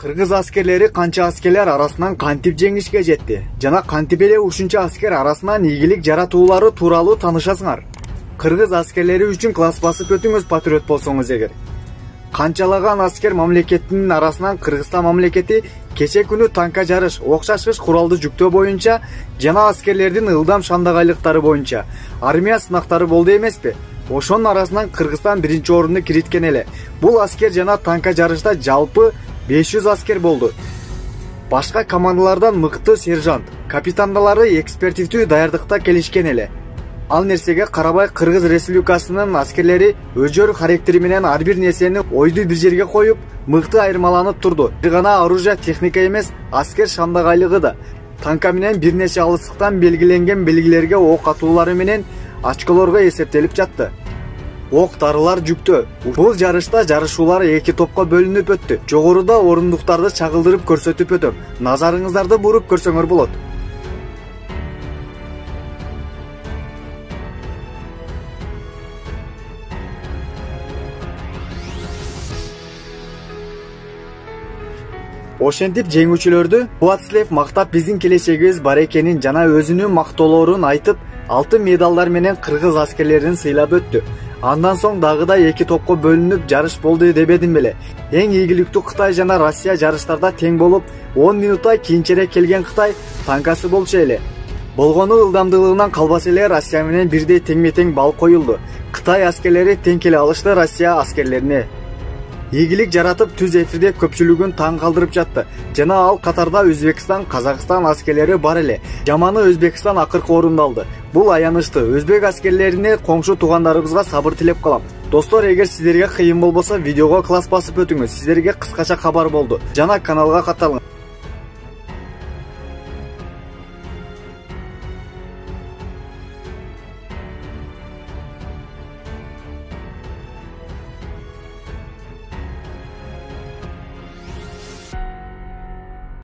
Kırgız askerleri kança askerler arasından kantip жеңишке жетти. Жана кантип эле ушунча asker arasынан ийгилик жаратуулары тууралуу таанышасыңар. Кыргыз аскерлери үчүн класс басып өтүңүз патриот болсоңуз эгер. Канчалаган аскер мамлекетинин арасынан Кыргызстан мамлекети кече күнү танка жарыш, ок чачкыч куралды жүктөө боюнча жана аскерлердин ылдам шандагайлыктары боюнча армия сынактары болду эмеспи? Ошонун арасынан Кыргызстан биринчи орунду кириткен эле. Бул аскер жана танка жарышта жалпы 500 asker болду. Башка командалардан мыкты сержант, капитандалары экспертивдүү даярдыкта келишкен эле. Ал нерсеге карабай Кыргыз Республикасынын аскерлери өжөр характери менен ар бир нерсени ойду бир жерге коюп, мыкты айырмаланып турду. Бир гана оружие техника эмес, аскер шандагайлыгы да. Танка менен бир нече алыстыктан белгиленген белгилерге ок атуулары менен очколорго эсептелип жатты. Ок дарылар жүктө. Бул жарышта жарышуулар эки топко бөлүнүп өттү. Жогоруда орундуктарды чагылдырып көрсөтүп өтөм. Назарыңыздарды буруп көрсөңөр болот. Ошентип жеңүүчүлөрдү Буатслев мактап биздин келечегибиз бар экенин жана өзүнүн мактоолорун айтып, алтын медалдар менен кыргыз аскерлерин сыйлап өттү. Андан соң дагы да эки топко бөлүнүп жарыш болду дебедим беле. Эң ийгиликтүү Кытай жана Россия жарыштарда тең болуп, 10 минутта кийинчерээк келген Кытай танкасы болчу эле. Болгону ылдамдуулугунан калбаса эле Россия менен бирдей теңме-тең бал коюлду. Кытай аскерлери тең келе алышты Россия аскерлерине. Ийгилик жаратып түз эфирде көпчүлүгүн таң калтырып жатты. Жана ал катарда Өзбекстан, Казакстан аскерлери бар эле. Жаманы Өзбекстан акыркы орунду алды. Бул аянычтуу. Өзбек аскерлерине коңшу туугандарыбызга сабыр тилеп калам. Достор, эгер сиздерге кыйын болбосо видеого класс басып өтүңүз. Сиздерге кыскача кабар болду. Жана каналга катталыңыз.